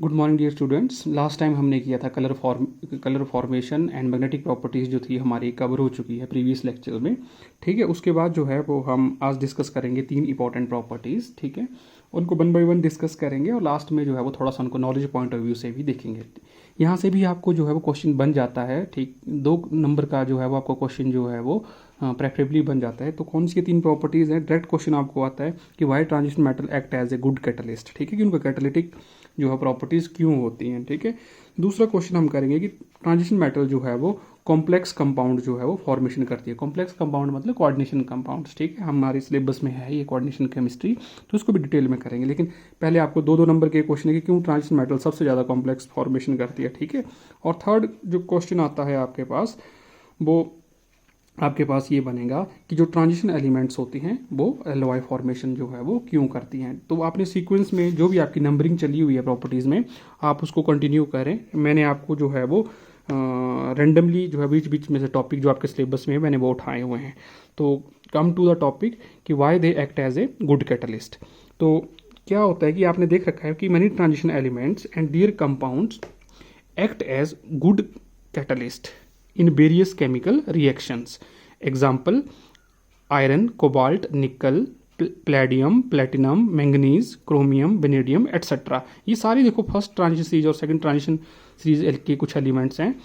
Good morning dear students. Last time हमने किया था colour formation and magnetic properties जो थी हमारी कवर हो चुकी है प्रीवियस लेक्चर में। ठीक है, उसके बाद जो है वो हम आज डिस्कस करेंगे 3 इंपॉर्टेंट प्रॉपर्टीज़। ठीक है, उनको 1 बाय 1 डिस्कस करेंगे और लास्ट में जो है वो थोड़ा सा उनको नॉलेज पॉइंट ऑफ व्यू से भी देखेंगे। यहाँ से भी आपको जो है वो क्वेश्चन बन जाता है। ठीक, 2 नंबर का जो है वो आपको क्वेश्चन जो है वो प्रेफरेबली बन जाता है। तो कौन सी 3 प्रॉपर्टीज़ हैं? डायरेक्ट क्वेश्चन आपको आता है कि why transition metal act as a good catalyst. ठीक है, कि उनका कैटालिटिक जो है प्रॉपर्टीज़ क्यों होती हैं। ठीक है, दूसरा क्वेश्चन हम करेंगे कि ट्रांजिशन मेटल जो है वो कॉम्प्लेक्स कंपाउंड जो है वो फॉर्मेशन करती है। कॉम्प्लेक्स कंपाउंड मतलब कोऑर्डिनेशन कंपाउंड्स। ठीक है, हमारे सिलेबस में है ये कोऑर्डिनेशन केमिस्ट्री, तो उसको भी डिटेल में करेंगे। लेकिन पहले आपको 2 नंबर के क्वेश्चन है कि क्यों ट्रांजिशन मेटल सबसे ज़्यादा कॉम्प्लेक्स फॉर्मेशन करती है। ठीक है, और थर्ड जो क्वेश्चन आता है आपके पास, वो आपके पास ये बनेगा कि जो ट्रांजिशन एलिमेंट्स होती हैं वो एलॉय फॉर्मेशन जो है वो क्यों करती हैं। तो आपने सीक्वेंस में जो भी आपकी नंबरिंग चली हुई है प्रॉपर्टीज़ में, आप उसको कंटिन्यू करें। मैंने आपको जो है वो रेंडमली जो है बीच बीच में से टॉपिक जो आपके सिलेबस में है मैंने वो उठाए हुए हैं। तो कम टू द टॉपिक कि why they act as a good catalyst. तो क्या होता है कि आपने देख रखा है कि many transition elements and their compounds act as good catalyst in various chemical reactions. Example: iron, cobalt, nickel, palladium, platinum, manganese, chromium, vanadium, etc. ये सारी देखो फर्स्ट ट्रांजिशन सीरीज और सेकंड ट्रांजिशन सीरीज के कुछ एलिमेंट्स हैं,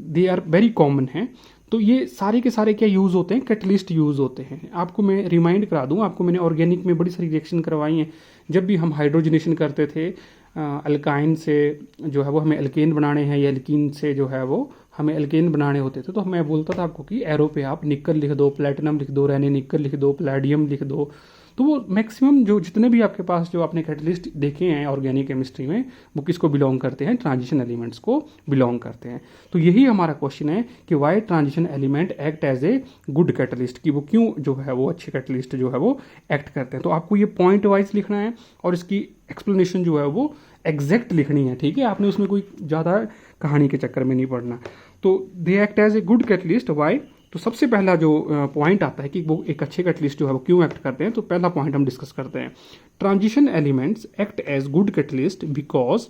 they are very common हैं। तो ये सारे के सारे क्या यूज़ होते हैं? कैटलिस्ट यूज़ होते हैं। आपको मैं रिमाइंड करा दूं, आपको मैंने ऑर्गेनिक में बड़ी सारी रिएक्शन करवाई हैं। जब भी हम हाइड्रोजनेशन करते थे अल्काइन से जो है वो हमें एल्केन बनाने हैं, या एल्कीन से जो है वो हमें एल्केन बनाने होते थे, तो मैं बोलता था आपको कि एरो पे आप निकल लिख दो, प्लेटिनम लिख दो, रेने निकल लिख दो, प्लेडियम लिख दो। तो वो मैक्सिमम जो जितने भी आपके पास जो आपने कैटलिस्ट देखे हैं ऑर्गेनिक केमिस्ट्री में, वो किसको बिलोंग करते हैं? ट्रांजिशन एलिमेंट्स को बिलोंग करते हैं। तो यही हमारा क्वेश्चन है कि why transition element act as a good catalyst, कि वो क्यों जो है वो अच्छे कैटलिस्ट जो है वो एक्ट करते हैं। तो आपको ये पॉइंट वाइज लिखना है और इसकी एक्सप्लेनेशन जो है वो एग्जैक्ट लिखनी है। ठीक है, आपने उसमें कोई ज़्यादा कहानी के चक्कर में नहीं पड़ना। तो they act as a good catalyst why. तो सबसे पहला जो पॉइंट आता है कि वो एक अच्छे कैटलिस्ट जो है वो क्यों एक्ट करते हैं, तो पहला पॉइंट हम डिस्कस करते हैं। Transition elements act as good catalyst because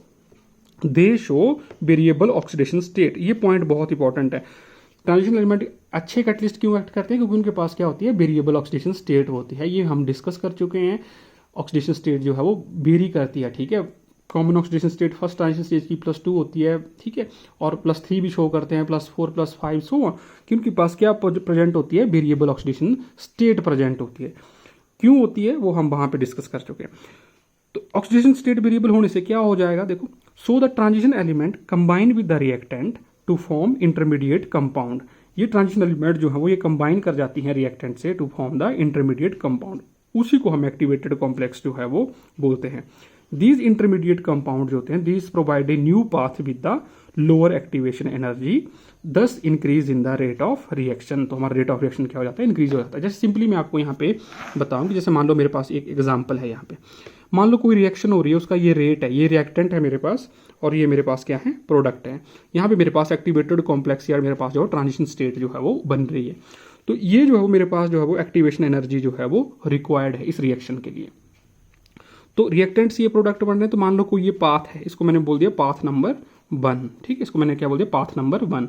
they show variable oxidation state. ये पॉइंट बहुत इंपॉर्टेंट है। ट्रांजिशन एलिमेंट अच्छे कैटलिस्ट क्यों एक्ट करते हैं? क्योंकि उनके पास क्या होती है? वेरिएबल ऑक्सीडेशन स्टेट होती है। ये हम डिस्कस कर चुके हैं। ऑक्सीडेशन स्टेट जो है वो वेरी करती है। ठीक है, common oxidation state first transition stage की +2 होती है। ठीक है, और +3 भी शो करते हैं, +4 +5 सो, कि उनके पास क्या प्रेजेंट होती है? वेरिएबल ऑक्सीडेशन स्टेट प्रेजेंट होती है। क्यों होती है वो हम वहां पे डिस्कस कर चुके हैं। तो ऑक्सीडेशन स्टेट वेरिएबल होने से क्या हो जाएगा? देखो, so the transition element combine with the reactant to form intermediate compound. ये ट्रांजिशन एलिमेंट जो है वो ये कंबाइन कर जाती हैं रिएक्टेंट से to form the intermediate compound. उसी को हम एक्टिवेटेड कॉम्प्लेक्स जो है वो बोलते हैं। These intermediate compounds जो होते हैं, these provide a new path with the lower activation energy, thus increase in the rate of reaction। तो हमारा रेट ऑफ रिएक्शन क्या हो जाता है? इंक्रीज हो जाता है। जैसे सिंपली मैं आपको यहाँ पे बताऊँ कि जैसे मान लो मेरे पास एक एग्जांपल है। यहाँ पे मान लो कोई रिएक्शन हो रही है, उसका ये रेट है, ये रिएक्टेंट है मेरे पास, और ये मेरे पास क्या है? प्रोडक्ट है। यहाँ पे मेरे पास एक्टिवेटेड कॉम्प्लेक्स या मेरे पास जो ट्रांजिशन स्टेट जो है वो बन रही है। तो ये जो है वो मेरे पास जो है वो एक्टिवेशन एनर्जी जो है वो रिक्वायर्ड है इस रिएक्शन के लिए। तो रिएक्टेंट्स ये प्रोडक्ट बन रहे हैं। तो मान लो कोई ये पाथ है, इसको मैंने बोल दिया पाथ नंबर 1। ठीक है, इसको मैंने क्या बोल दिया? Path number 1।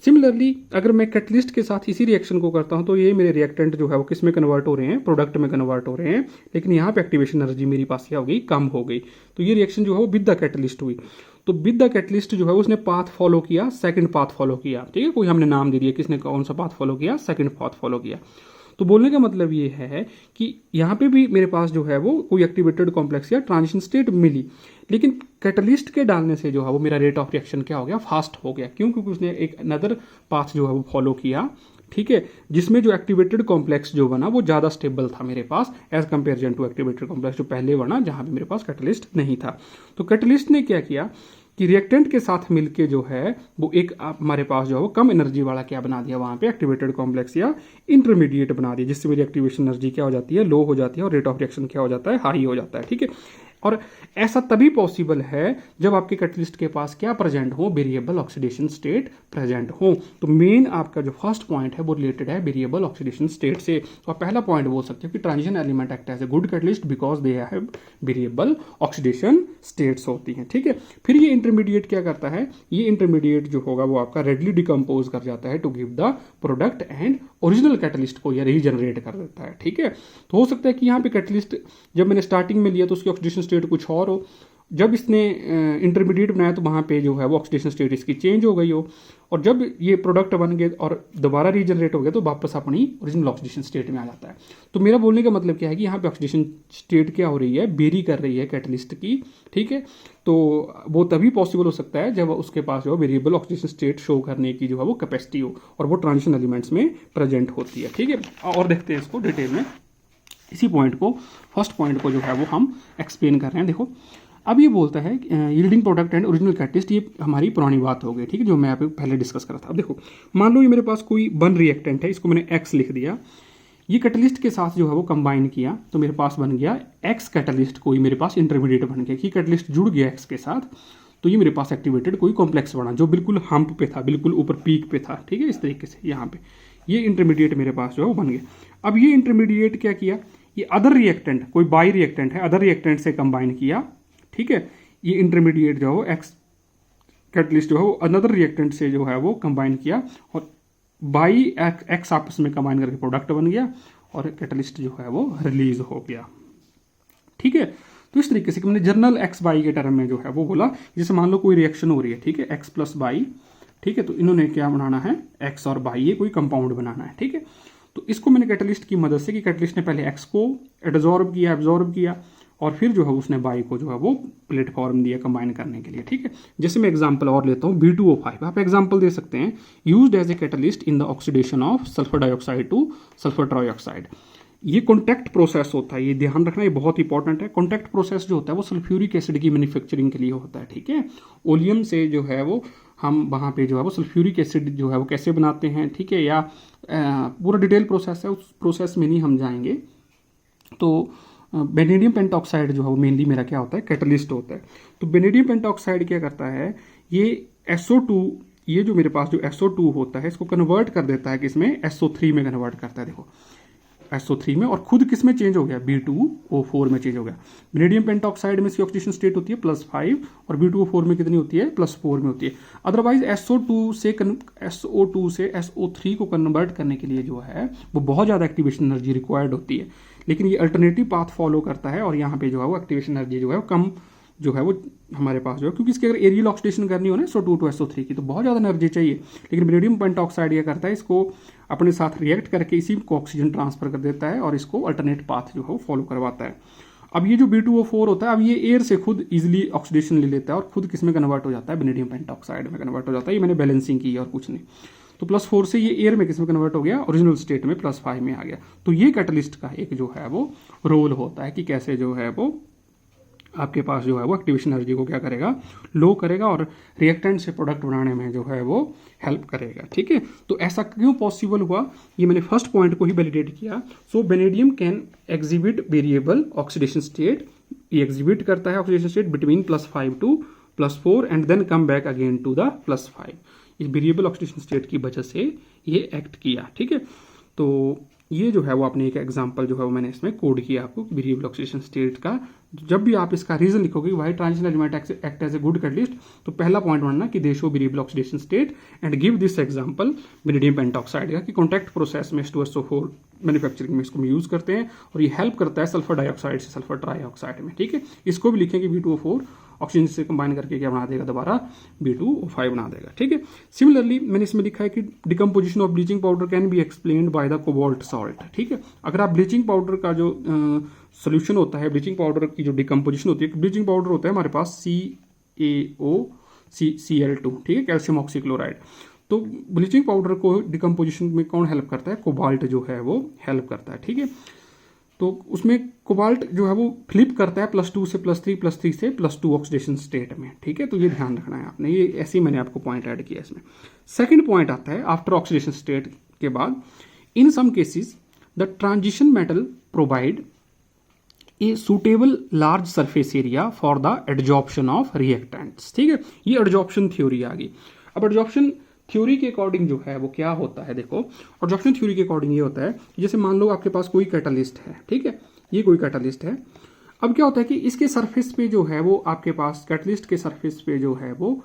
सिमिलरली अगर मैं कैटलिस्ट के साथ इसी रिएक्शन को करता हूं, तो ये मेरे रिएक्टेंट जो है वो किस में कन्वर्ट हो रहे हैं? प्रोडक्ट में कन्वर्ट हो रहे हैं। लेकिन यहाँ पे एक्टिवेशन एनर्जी मेरी पास क्या हो गई? कम हो गई। तो ये रिएक्शन जो है वो विद द कैटलिस्ट हुई। तो विद द कैटलिस्ट जो है उसने पाथ फॉलो किया, सेकंड पाथ फॉलो किया। ठीक है, कोई हमने नाम दे दिया, किसने कौन सा पाथ फॉलो किया? सेकंड पाथ फॉलो किया। तो बोलने का मतलब ये है कि यहाँ पे भी मेरे पास जो है वो कोई एक्टिवेटेड कॉम्प्लेक्स या ट्रांजिशन स्टेट मिली, लेकिन कैटलिस्ट के डालने से जो है वो मेरा रेट ऑफ रिएक्शन क्या हो गया? फास्ट हो गया। क्यों? क्योंकि उसने एक अनदर पाथ जो है वो फॉलो किया। ठीक है, जिसमें जो एक्टिवेटेड कॉम्प्लेक्स जो बना वो ज़्यादा स्टेबल था मेरे पास as comparison to activated complex जो पहले बना, जहाँ पे मेरे पास कैटलिस्ट नहीं था। तो कैटलिस्ट ने क्या किया कि रिएक्टेंट के साथ मिलके जो है वो एक हमारे पास जो है वो कम एनर्जी वाला क्या बना दिया? वहाँ पे एक्टिवेटेड कॉम्प्लेक्स या इंटरमीडिएट बना दिया, जिससे मेरी एक्टिवेशन एनर्जी क्या हो जाती है? लो हो जाती है, और रेट ऑफ रिएक्शन क्या हो जाता है? हाई हो जाता है। ठीक है, और ऐसा तभी पॉसिबल है जब आपके कैटलिस्ट के पास क्या प्रेजेंट हो, वेरिएबल ऑक्सीडेशन स्टेट प्रेजेंट हो। तो मेन आपका जो फर्स्ट पॉइंट है वो रिलेटेड है वेरिएबल ऑक्सीडेशन स्टेट से। तो आप पहला पॉइंट बोल सकते हो कि transition element act as a good catalyst because they have variable oxidation states होती हैं, ठीक है। फिर ये इंटरमीडिएट क्या करता है, ये इंटरमीडिएट जो होगा वो आपका रेडली डिकम्पोज कर जाता है to give the product and original catalyst को यह रीजनरेट कर देता है, ठीक है। तो हो सकता है कि यहाँ पे कैटलिस्ट जब मैंने स्टार्टिंग में लिया तो उसकी ऑक्सीडेशन स्टेट कुछ और हो, जब इसने इंटरमीडिएट बनाया तो वहाँ पे जो है वो ऑक्सीडेशन स्टेट इसकी चेंज हो गई हो, और जब ये प्रोडक्ट बन गए और दोबारा रीजनरेट हो गया तो वापस अपनी ओरिजिनल ऑक्सीडेशन स्टेट में आ जाता है। तो मेरा बोलने का मतलब क्या है कि यहाँ पे ऑक्सीडेशन स्टेट क्या हो रही है, वेरी कर रही है कैटलिस्ट की, ठीक है। तो वो तभी पॉसिबल हो सकता है जब उसके पास जो वेरिएबल ऑक्सीडेशन स्टेट शो करने की जो है वो कैपेसिटी हो और वो ट्रांजिशन एलिमेंट्स में प्रेजेंट होती है, ठीक है। और देखते हैं इसको डिटेल में, इसी पॉइंट को, फर्स्ट पॉइंट को जो है वो हम एक्सप्लेन कर रहे हैं। देखो अब ये बोलता है yielding product and original catalyst, ये हमारी पुरानी बात हो गई, ठीक है, जो मैं आप पहले डिस्कस कर रहा था। अब देखो मान लो ये मेरे पास कोई वन रिएक्टेंट है, इसको मैंने एक्स लिख दिया, ये कैटलिस्ट के साथ जो है वो कंबाइन किया तो मेरे पास बन गया एक्स कैटलिस्ट, कोई मेरे पास इंटरमीडिएट बन गया कि कैटलिस्ट जुड़ गया एक्स के साथ, तो ये मेरे पास एक्टिवेटेड कोई कॉम्प्लेक्स बना जो बिल्कुल हम्प पे था, बिल्कुल ऊपर पीक पे था, ठीक है। इस तरीके से यहाँ पे ये इंटरमीडिएट मेरे पास जो है वो बन गया। अब ये इंटरमीडिएट क्या किया, ये अदर रिएक्टेंट, कोई बाई रिएक्टेंट है, अदर रिएक्टेंट से कंबाइन किया, ठीक है। ये इंटरमीडिएट जो है एक्स कैटलिस्ट जो है वो अनदर रिएक्टेंट से जो है वो कंबाइन किया और बाई एक्स आपस में कंबाइन करके प्रोडक्ट बन गया और कैटलिस्ट जो है वो रिलीज हो गया, ठीक है। तो इस तरीके से मैंने जर्नल एक्स बाई के टर्म में जो है वो बोला, जैसे मान लो कोई रिएक्शन हो रही है, ठीक है, एक्स प्लस बाई, ठीक है, तो इन्होंने क्या बनाना है, एक्स और बाई, ये कोई कंपाउंड बनाना है, ठीक है। तो इसको मैंने कैटलिस्ट की मदद से, कि कैटलिस्ट ने पहले एक्स को एब्जॉर्ब किया और फिर जो है उसने बाई को जो है वो प्लेटफॉर्म दिया कंबाइन करने के लिए, ठीक है। जैसे मैं एग्जांपल और लेता हूँ, B2O5 आप एग्जांपल दे सकते हैं, used as a catalyst in the oxidation of sulphur dioxide to sulphur trioxide. ये कॉन्टैक्ट प्रोसेस होता है, ये ध्यान रखना, ये बहुत इंपॉर्टेंट है। कॉन्टैक्ट प्रोसेस जो होता है वो सल्फ्यूरिक एसिड की मैन्युफैक्चरिंग के लिए होता है, ठीक है। ओलियम से जो है वो हम वहाँ पे जो है वो सल्फ्यूरिक एसिड जो है वो कैसे बनाते हैं, ठीक है, या पूरा डिटेल प्रोसेस है, उस प्रोसेस में नहीं हम जाएंगे। तो बेनेडियम पेंटॉक्साइड जो है वो मेनली मेरा क्या होता है, कैटलिस्ट होता है। तो बेनेडियम पेंटॉक्साइड क्या करता है, ये SO2, ये जो मेरे पास जो SO2 होता है इसको कन्वर्ट कर देता है, किसमें, SO3 में कन्वर्ट करता है। देखो SO3 में, और खुद किस में चेंज हो गया, B2O4 में चेंज हो गया। बेनेडियम पेंटॉक्साइड में इसकी ऑक्सीडेशन स्टेट होती है +5 और B2O4 में कितनी होती है, +4 में होती है। अदरवाइज SO2 से SO3 को कन्वर्ट करने के लिए जो है वो बहुत ज़्यादा एक्टिवेशन एनर्जी रिक्वायर्ड होती है, लेकिन ये अल्टरनेटिव पाथ फॉलो करता है और यहाँ पे जो है वो एक्टिवेशन एनर्जी जो है वो कम जो है वो हमारे पास जो है, क्योंकि इसकी अगर एरियल ऑक्सीडेशन करनी हो ना SO2 टू SO3 की तो बहुत ज़्यादा एनर्जी चाहिए। लेकिन बेनेडियम पेंटॉक्साइड ये करता है, इसको अपने साथ रिएक्ट करके इसी को ऑक्सीजन ट्रांसफर कर देता है और इसको अल्टरनेट पाथ जो है वो फॉलो करवाता है। अब ये जो B2O4 होता है, अब ये एयर से खुद इजिली ऑक्सीडेशन ले लेता है और खुद किस में कन्वर्ट हो जाता है, बेनेडियम पेंटॉक्साइड में कन्वर्ट हो जाता है। ये मैंने बैलेंसिंग की और कुछ नहीं। तो +4 से ये एयर में किस में कन्वर्ट हो गया, ओरिजिनल स्टेट में +5 में आ गया। तो ये कैटलिस्ट का एक जो है वो रोल होता है कि कैसे जो है वो आपके पास जो है वो एक्टिवेशन एनर्जी को क्या करेगा, लो करेगा और रिएक्टेंट से प्रोडक्ट बनाने में जो है वो हेल्प करेगा, ठीक है। तो ऐसा क्यों पॉसिबल हुआ, ये मैंने फर्स्ट पॉइंट को ही वैलिडेट किया। So vanadium can exhibit variable oxidation state, ये एग्जिबिट करता है oxidation state between +5 to +4 and then come back again to the +5। इस वेरिएबल ऑक्सीडेशन स्टेट की वजह से ये एक्ट किया, ठीक है। तो ये जो है वो अपने एक एग्जांपल जो है वो मैंने इसमें कोड किया आपको, वेरिएबल ऑक्सीडेशन स्टेट का। जब भी आप इसका रीजन लिखोगे why transition element act as a good catalyst, तो पहला पॉइंट बनना कि they show variable oxidation state and give this example vanadium pentoxide का, कि कॉन्टैक्ट प्रोसेस में H2SO4 मैन्युफैक्चरिंग में इसको यूज करते हैं और ये हेल्प करता है सल्फर डाइऑक्साइड से सल्फर ट्राइऑक्साइड में, ठीक है। इसको भी लिखें कि B2O4 ऑक्सीजन से कंबाइन करके क्या बना देगा, दोबारा B2O5 बना देगा, ठीक है। सिमिलरली मैंने इसमें लिखा है कि decomposition of bleaching powder can be explained by the cobalt salt, ठीक है। अगर आप ब्लीचिंग पाउडर का जो सोल्यूशन होता है, ब्लीचिंग पाउडर की जो डिकम्पोजिशन होती है, ब्लीचिंग पाउडर होता है हमारे पास CaOCl2, ठीक है, कैल्शियम ऑक्सीक्लोराइड। तो ब्लीचिंग पाउडर को डिकम्पोजिशन में कौन हेल्प करता है, कोबाल्ट जो है वो हेल्प करता है, ठीक है। तो उसमें कोबाल्ट जो है वो फ्लिप करता है +2 से +3, +3 से +2 ऑक्सीडेशन स्टेट में, ठीक है। तो ये ध्यान रखना है आपने, ये ऐसे ही मैंने आपको पॉइंट ऐड किया इसमें। सेकंड पॉइंट आता है आफ्टर ऑक्सीडेशन स्टेट के बाद, in some cases the transition metal provide a suitable large surface area for the adsorption of reactants. ठीक है, ये एडजॉर्प्शन थ्योरी आ गई। अब एडजॉर्प्शन थ्योरी के अकॉर्डिंग जो है वो क्या होता है, देखो एडजॉर्प्शन थ्योरी के अकॉर्डिंग ये होता है कि जैसे मान लो आपके पास कोई कैटालिस्ट है, ठीक है, ये कोई कैटालिस्ट है। अब क्या होता है कि इसके सरफेस पे जो है वो आपके पास कैटलिस्ट के सरफेस पे जो है वो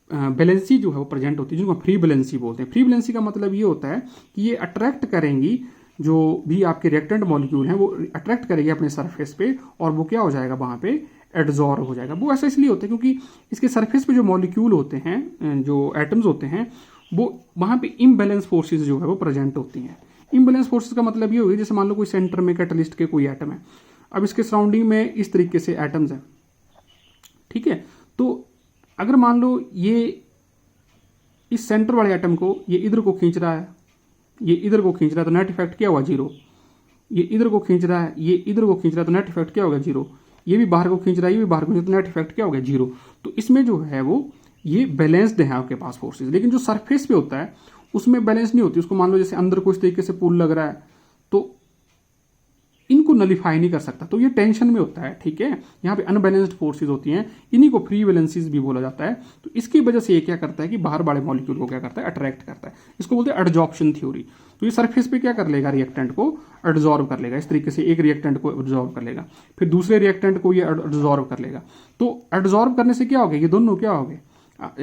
बैलेंसी जो है वो प्रेजेंट होती है, जिनको फ्री बैलेंसी बोलते हैं। फ्री बैलेंसी का मतलब ये होता है कि ये अट्रैक्ट करेंगी, जो भी आपके रिएक्टेंट मॉलिक्यूल हैं वो अट्रैक्ट करेंगे अपने सरफेस पे, और वो क्या हो जाएगा वहाँ पे एडजॉर्ब हो जाएगा। वो ऐसा इसलिए होता है क्योंकि इसके सरफेस पे जो मॉलिक्यूल होते हैं, जो एटम्स होते हैं, वो वहाँ पे इम्बैलेंस फोर्सेज जो है वो प्रेजेंट होती हैं। इम्बैलेंस फोर्सेज का मतलब ये होगी, जैसे मान लो कोई सेंटर में कैटलिस्ट के कोई एटम है, अब इसके सराउंडिंग में इस तरीके से एटम्स हैं, ठीक है। तो अगर मान लो ये इस सेंटर वाले एटम को ये इधर को खींच रहा है, ये इधर को खींच रहा है, तो नेट इफेक्ट क्या हुआ, जीरो। ये इधर को खींच रहा है, ये इधर को खींच रहा है, तो नेट इफेक्ट क्या होगा, जीरो। ये भी बाहर को खींच रहा है, ये भी बाहर को खींच रहा है, तो नेट इफेक्ट क्या हो गया, जीरो। तो इसमें जो है वो ये बैलेंस्ड है आपके पास फोर्सेज। लेकिन जो सरफेस पे होता है उसमें बैलेंस नहीं होती। उसको मान लो जैसे अंदर को इस तरीके से पुल लग रहा है, तो इनको नलिफाई नहीं कर सकता, तो ये टेंशन में होता है, ठीक है। यहाँ पे अनबैलेंस्ड फोर्सेज होती हैं, इन्हीं को फ्री बैलेंसीज भी बोला जाता है। तो इसकी वजह से ये क्या करता है कि बाहर वाले मॉलिक्यूल को क्या करता है, अट्रैक्ट करता है। इसको बोलते हैं एडजॉर्प्शन थ्योरी। तो ये सरफेस पे क्या कर लेगा, रिएक्टेंट को एडजॉर्ब कर लेगा। इस तरीके से एक रिएक्टेंट को एडजॉर्ब कर लेगा, फिर दूसरे रिएक्टेंट को ये एडजॉर्ब कर लेगा। तो एडजॉर्ब करने से क्या हो गया, ये दोनों क्या हो गए,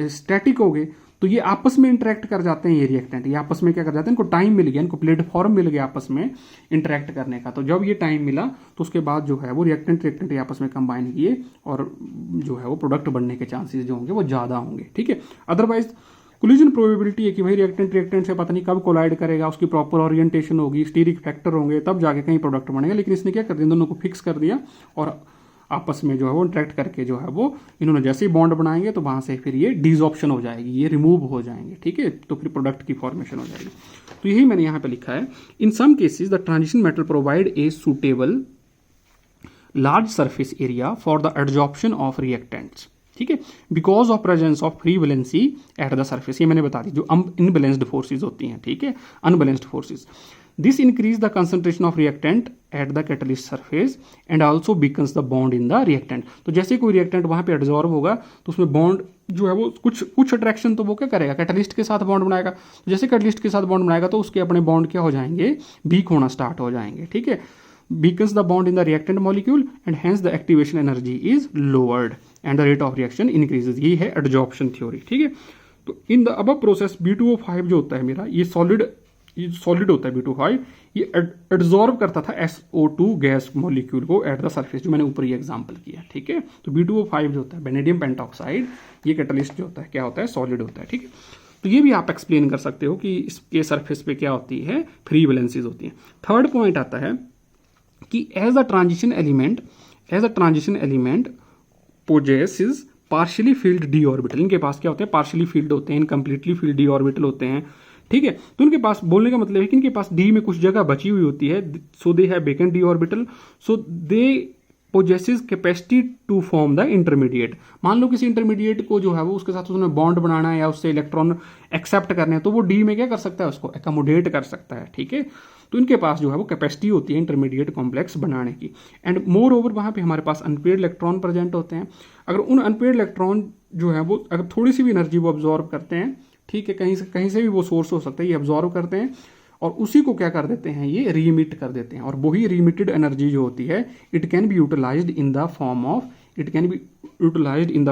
स्टैटिक हो गए। तो ये आपस में इंटरेक्ट कर जाते हैं, ये रिएक्टेंट ये आपस में क्या कर जाते हैं, इनको टाइम मिल गया, इनको प्लेटफॉर्म मिल गया आपस में इंटरेक्ट करने का। तो जब ये टाइम मिला तो उसके बाद जो है वो रिएक्टेंट आपस में कंबाइन किए, और जो है वो प्रोडक्ट बनने के चांसेस जो होंगे वो ज़्यादा होंगे, ठीक है। अदरवाइज कोलिजन प्रोबेबिलिटी है कि भाई रिएक्टेंट से पता नहीं कब कोलाइड करेगा, उसकी प्रॉपर ओरिएंटेशन होगी, स्टीरिक फैक्टर होंगे, तब जाके कहीं प्रोडक्ट बनेगा। लेकिन इसने क्या कर दिया, दोनों को फिक्स कर दिया, और आपस में जो है वो इंटरेक्ट करके जो है वो इन्होंने जैसे ही बॉन्ड बनाएंगे तो वहां से फिर ये डिसऑप्शन हो जाएगी, ये रिमूव हो जाएंगे, ठीक है। तो फिर प्रोडक्ट की फॉर्मेशन हो जाएगी। तो यही मैंने यहाँ पे लिखा है, in some cases the transition metal provide a suitable large surface area for the adsorption of reactants, ठीक है, because of presence of free valency at the surface. ये मैंने बता दी, जो इनबैलेंस्ड फोर्सेज होती हैं, ठीक है, unbalanced forces. This increase the concentration of reactant at the catalyst surface and also Bacon's the bond in the reactant. तो जैसे कोई रिएक्टेंट वहां पे एडजॉर्ब होगा तो उसमें बॉन्ड जो है वो कुछ अट्रैक्शन तो वो क्या करेगा, कैटलिस्ट के साथ बॉन्ड बनाएगा। तो जैसे कैटलिस्ट के साथ बॉन्ड बनाएगा तो उसके अपने बॉन्ड क्या हो जाएंगे, वीक होना स्टार्ट हो जाएंगे, ठीक है। weakens the bond in the reactant molecule and hence the activation energy is lowered and the rate of reaction increases। ये है adsorption theory, ठीक है। तो in the above process B2O5 जो होता है मेरा, ये सॉलिड होता है B2O5, ये एडजॉर्ब करता था SO2 गैस मॉलिक्यूल को एट द सरफेस, जो मैंने ऊपर ये एग्जांपल किया, ठीक है। तो B2O5 जो होता है वेनेडियम पेंटॉक्साइड, ये कैटलिस्ट जो होता है क्या होता है, सॉलिड होता है, ठीक है। तो ये भी आप एक्सप्लेन कर सकते हो कि इसके सरफेस पे क्या होती है, फ्री वैलेंसीज होती हैं। थर्ड पॉइंट आता है कि as a transition element possesses partially filled d orbital. इनके पास क्या होते हैं, पार्शियली फील्ड होते हैं, इनकम्प्लीटली फील्ड डी ऑर्बिटल होते हैं, ठीक है। तो उनके पास, बोलने का मतलब है कि इनके पास डी में कुछ जगह बची हुई होती है, so they have vacant d orbital, so they possesses capacity to form the intermediate. मान लो किसी इंटरमीडिएट को जो है वो उसके साथ उसने बॉन्ड बनाना है या उससे इलेक्ट्रॉन एक्सेप्ट करने हैं, तो वो डी में क्या कर सकता है, उसको एकोमोडेट कर सकता है, ठीक है। तो इनके पास जो है वो कैपेसिटी होती है इंटरमीडिएट कॉम्प्लेक्स बनाने की। एंड मोर ओवर वहाँ पे हमारे पास अनपेयर्ड इलेक्ट्रॉन प्रेजेंट होते हैं। अगर उन अनपेयर्ड इलेक्ट्रॉन जो है वो अगर थोड़ी सी भी एनर्जी वो अब्जॉर्व करते हैं, ठीक है, कहीं से भी वो सोर्स हो सकता है, ये अब्जॉर्व करते हैं और उसी को क्या कर देते हैं, ये रीमिट कर देते हैं। और वही रीमिटेड एनर्जी जो होती है, it can be utilised in the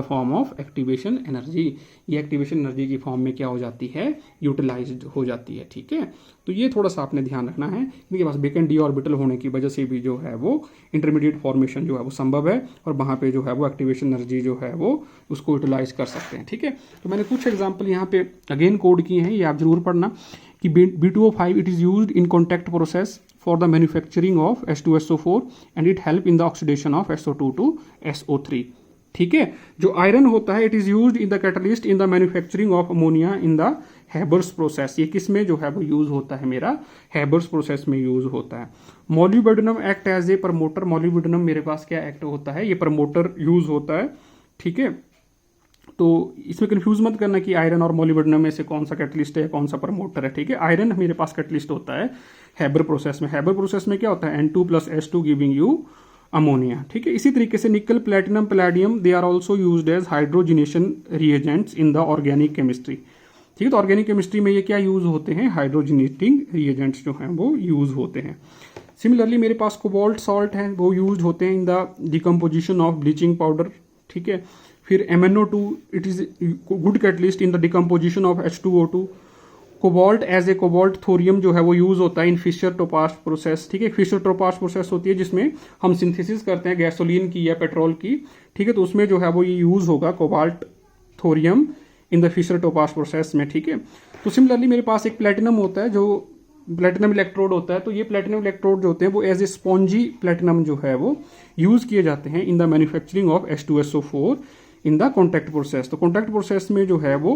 form of activation energy. ये एक्टिवेशन एनर्जी की फॉर्म में क्या हो जाती है, यूटिलाइज्ड हो जाती है, ठीक है। तो ये थोड़ा सा आपने ध्यान रखना है, इनके पास वेकेंट डी ऑर्बिटल होने की वजह से भी जो है वो इंटरमीडिएट फॉर्मेशन जो है वो संभव है, और वहाँ पे जो है वो एक्टिवेशन एनर्जी जो है वो उसको यूटिलाइज कर सकते हैं, ठीक है। तो मैंने कुछ एग्जाम्पल यहाँ पे अगेन कोड किए हैं, ये आप जरूर पढ़ना कि B2O5 it is used in contact process for the manufacturing of H2SO4 and it help in the oxidation of SO2 to SO3, ठीक है। जो आयरन होता है, it is used in the catalyst in the manufacturing of ammonia in the Haber's process. ये किस में जो है वो यूज होता है, मेरा हैबर्स प्रोसेस में यूज होता है। Molybdenum act as a promoter. Molybdenum मेरे पास क्या एक्ट होता है, ये प्रमोटर यूज होता है, ठीक है। तो इसमें कंफ्यूज मत करना कि आयरन और मोलिब्डेनम में से कौन सा कैटलिस्ट है, कौन सा प्रमोटर है, ठीक है। आयरन मेरे पास कैटलिस्ट होता है हैबर प्रोसेस में। हैबर प्रोसेस में क्या होता है, N2 + S2 giving you ammonia. ठीक है, इसी तरीके से nickel, platinum, palladium, they are also used as hydrogenation reagents in the organic chemistry. ठीक है, तो ऑर्गेनिक केमिस्ट्री में ये क्या यूज होते हैं, हाइड्रोजनेटिंग रिएजेंट्स जो हैं वो यूज होते हैं। सिमिलरली मेरे पास कोबाल्ट सॉल्ट है, वो यूज होते हैं in the decomposition of bleaching powder. ठीक है, फिर MnO2 it is good catalyst in the decomposition of H2O2। Cobalt as a cobalt thorium जो है वो यूज होता है इन फिशर टोपास्ट प्रोसेस। ठीक है, फिशर टोपास्ट प्रोसेस होती है जिसमें हम सिंथेसिस करते हैं गैसोलीन की या पेट्रोल की। ठीक है, तो उसमें जो है वो ये यूज होगा cobalt thorium in the Fischer Tropsch process में। ठीक है, तो सिमिलरली मेरे पास एक प्लेटिनम होता है, जो प्लेटिनम इलेक्ट्रोड होता है। तो ये प्लेटिनम इलेक्ट्रोड जो होते हैं वो एज ए स्पॉन्जी प्लेटिनम जो है वो यूज किए जाते हैं in the manufacturing of H2SO4 in the contact process. तो कॉन्टैक्ट प्रोसेस में जो है वो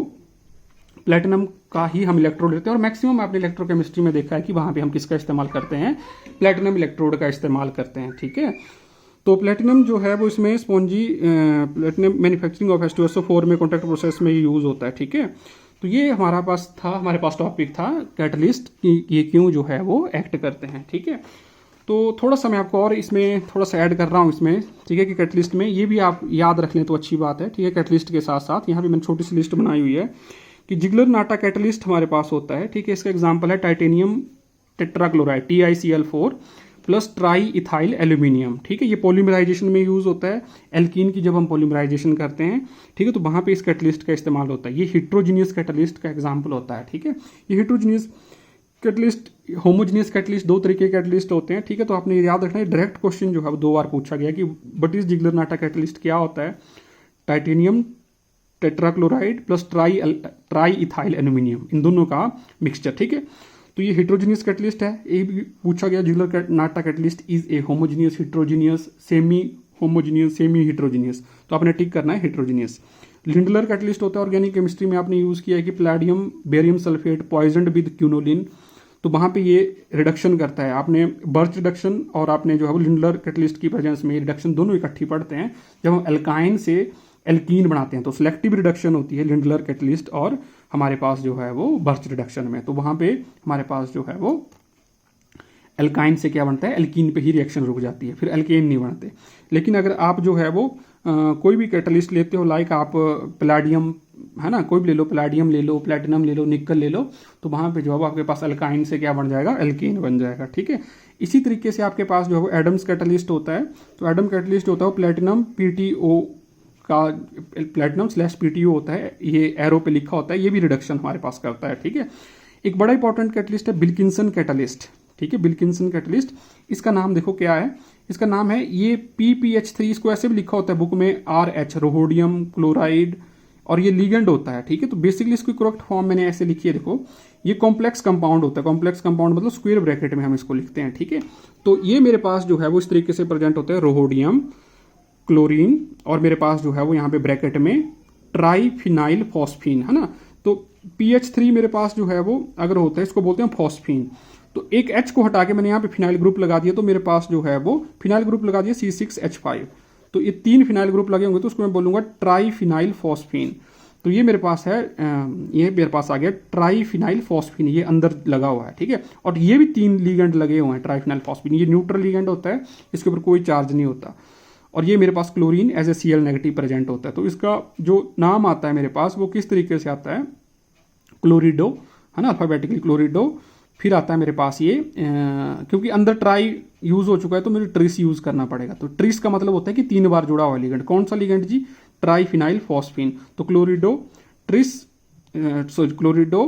प्लेटिनम का ही हम इलेक्ट्रोड लेते हैं, और मैक्सिमम आपने इलेक्ट्रोकेमिस्ट्री में देखा है कि वहां पे हम किसका इस्तेमाल करते हैं, प्लेटिनम इलेक्ट्रोड का इस्तेमाल करते हैं। ठीक है, तो प्लेटिनम जो है वो इसमें spongy platinum manufacturing of H2SO4 में कॉन्टैक्ट प्रोसेस में यूज होता है। ठीक है, तो ये हमारे पास टॉपिक था कैटलिस्ट कि ये क्यों जो है वो एक्ट करते हैं। ठीक है, तो थोड़ा सा मैं आपको और इसमें थोड़ा सा ऐड कर रहा हूँ इसमें। ठीक है, कि कैटलिस्ट में ये भी आप याद रख लें तो अच्छी बात है। ठीक है, कैटलिस्ट के साथ साथ यहाँ पे मैंने छोटी सी लिस्ट बनाई हुई है कि जिगलर नाटा कैटलिस्ट हमारे पास होता है। ठीक है, इसका एग्जाम्पल है titanium tetrachloride TiCl4 plus triethyl aluminium. ठीक है, ये पॉलीमराइजेशन में यूज होता है, एल्कीन की जब हम पॉलीमराइजेशन करते हैं। ठीक है, तो वहां पे इस कैटलिस्ट का इस्तेमाल होता है। ये हिट्रोजीनियस कैटलिस्ट का एग्जाम्पल होता है। ठीक है, ये हिट्रोजीनियस कैटलिस्ट, होमोजीनियस कैटलिस्ट, दो तरीके के कैटलिस्ट होते हैं। ठीक है, तो आपने याद रखना है, डायरेक्ट क्वेश्चन जो है 2 बार पूछा गया कि what is Ziegler Natta catalyst, क्या होता है titanium tetrachloride plus triethyl aluminium, इन दोनों का मिक्सचर। ठीक है, तो ये हिट्रोजीनियस कैटलिस्ट है। ये भी पूछा गया, Ziggler Natta catalyst is a homogeneous, heterogeneous, semi homogeneous, semi heterogeneous. तो आपने टिक करना है हिट्रोजीनियस। लिंडलर कैटलिस्ट होता है ऑर्गेनिक केमिस्ट्री में, आपने यूज किया है कि palladium barium sulphate poisoned with quinoline, तो वहां पे ये रिडक्शन करता है। आपने बर्च रिडक्शन और आपने जो है लिंडलर कैटलिस्ट की प्रेजेंस में रिडक्शन दोनों इकट्ठी पढ़ते हैं जब हम एल्काइन से एल्कीन बनाते हैं। तो सिलेक्टिव रिडक्शन होती है लिंडलर कैटलिस्ट और हमारे पास जो है वो बर्च रिडक्शन में। तो वहां पे हमारे पास जो है वो एल्काइन से क्या बनता है, एल्कीन पे ही रिएक्शन रुक जाती है, फिर एल्केन नहीं बनते। लेकिन अगर आप जो है वो कोई भी कैटलिस्ट लेते हो, लाइक आप पैलेडियम है ना, कोई भी ले लो, पैलेडियम ले लो, प्लेटिनम ले लो, निकल ले लो, तो वहां पे जो है आपके पास एल्काइन से क्या बन जाएगा, एल्केन बन जाएगा। ठीक है, इसी तरीके से आपके पास जो है वो एडम्स कैटलिस्ट होता है। तो एडम कैटलिस्ट होता है प्लेटिनम PTO का, प्लेटिनम /PTO होता है, ये एरो पे लिखा होता है, ये भी रिडक्शन हमारे पास करता है। ठीक है, एक बड़ा इंपॉर्टेंट कैटलिस्ट है विल्किंसन कैटलिस्ट। ठीक है, विल्किंसन कैटलिस्ट, इसका नाम देखो क्या है, इसका नाम है ये PPH3, इसको ऐसे भी लिखा होता है बुक में RH, रोहोडियम क्लोराइड, और ये लिगेंड होता है। ठीक है, तो बेसिकली इसकी करेक्ट फॉर्म मैंने ऐसे लिखी है, देखो ये कॉम्प्लेक्स कंपाउंड होता है। कॉम्प्लेक्स कंपाउंड मतलब स्क्वायर ब्रैकेट में हम इसको लिखते हैं। ठीक है, तो ये मेरे पास जो है वो इस तरीके से प्रेजेंट होता है, रोहोडियम क्लोरीन, और मेरे पास जो है वो यहाँ पे ब्रैकेट में ट्राईफिनाइल फॉस्फीन, है ना। तो PH3 मेरे पास जो है वो अगर होता है, इसको बोलते हैं फॉस्फीन। तो एक H को हटा के मैंने यहाँ पे फिनाइल ग्रुप लगा दिया, तो मेरे पास जो है वो फिनाइल ग्रुप लगा दिया C6H5। तो ये 3 फिनाइल ग्रुप लगे होंगे, तो उसको मैं बोलूंगा ट्राईफिनाइल फॉस्फीन। तो ये मेरे पास है, ये मेरे पास आ गया ट्राईफिनाइल फॉस्फीन, ये अंदर लगा हुआ है। ठीक है, और ये भी 3 लिगेंड लगे हुए हैं ट्राईफिनाइल फॉस्फीन, ये न्यूट्रल लिगेंड होता है, इसके ऊपर कोई चार्ज नहीं होता। और ये मेरे पास chlorine as a Cl negative present होता है। तो इसका जो नाम आता है मेरे पास वो किस तरीके से आता है, क्लोरिडो, है ना, अल्फाबेटिकली क्लोरिडो। फिर आता है मेरे पास ये क्योंकि अंदर ट्राई यूज हो चुका है तो मुझे ट्रिस यूज करना पड़ेगा। तो ट्रिस का मतलब होता है कि 3 बार जुड़ा हुआ लिगेंड। कौन सा लिगेंड जी, ट्राईफिनाइल फॉस्फीन। तो क्लोरिडो ट्रिस, क्लोरिडो,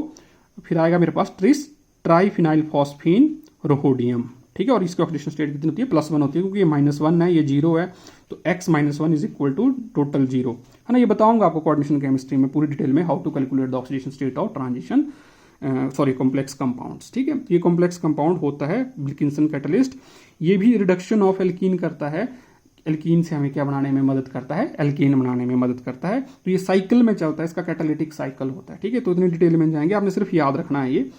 फिर आएगा मेरे पास ट्रिस, ट्राईफिनाइल फॉस्फीन, रोहोडियम। ठीक है, और इसकी ऑक्सीडेशन स्टेट कितनी होती है, +1 होती है, क्योंकि ये -1 है, ये 0 है, तो x - 1 is equal to total 0, है ना। ये बताऊंगा आपको कोऑर्डिनेशन केमिस्ट्री में पूरी डिटेल में, how to calculate the oxidation state of transition complex compounds. ठीक है, ये कॉम्प्लेक्स कंपाउंड होता है विल्किंसन कैटलिस्ट। ये भी रिडक्शन ऑफ एल्कीन करता है, एल्कीन से हमें क्या बनाने में मदद करता है, एल्कीन बनाने में मदद करता है। तो ये साइकिल में चलता है, इसका कैटालिटिक साइकिल होता है। ठीक है, तो इतनी डिटेल में जाएंगे, आपने सिर्फ याद रखना है। ये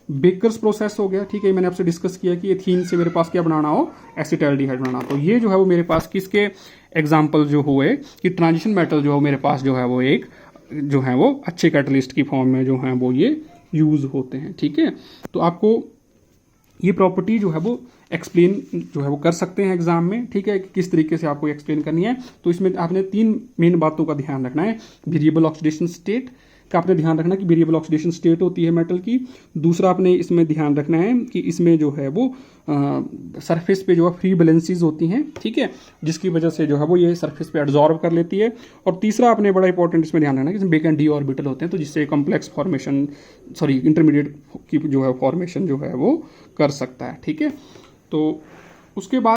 बेकर्स प्रोसेस हो गया। ठीक है, मैंने आपसे डिस्कस किया कि एथीन से मेरे पास क्या बनाना हो, एसिटाल्डिहाइड बनाना। तो ये जो है वो मेरे पास किसके एग्जाम्पल जो हुए कि ट्रांजिशन मेटल जो है मेरे पास जो है वो एक जो है वो अच्छे कैटलिस्ट की फॉर्म में जो है वो ये यूज होते हैं। ठीक है, तो आपको ये प्रॉपर्टी जो है वो एक्सप्लेन जो है वो कर सकते हैं एग्जाम में, ठीक है, कि किस तरीके से आपको एक्सप्लेन करनी है। तो इसमें आपने 3 मेन बातों का ध्यान रखना है। वेरिएबल ऑक्सीडेशन स्टेट का आपने ध्यान रखना है कि वेरिएबल ऑक्सीडेशन स्टेट होती है मेटल की। दूसरा आपने इसमें ध्यान रखना है कि इसमें जो है वो सरफेस पे जो है फ्री बैलेंसेस होती हैं, ठीक है, जिसकी वजह से जो है वो ये सरफेस पे एब्जॉर्ब कर लेती है। और तीसरा आपने बड़ा इंपॉर्टेंट इसमें ध्यान रखना है कि इसमें बेक एंड डी ऑर्बिटल होते हैं, तो जिससे कॉम्प्लेक्स फॉर्मेशन इंटरमीडिएट की जो है फॉर्मेशन जो है वो कर सकता है, ठीक है। तो उसके बाद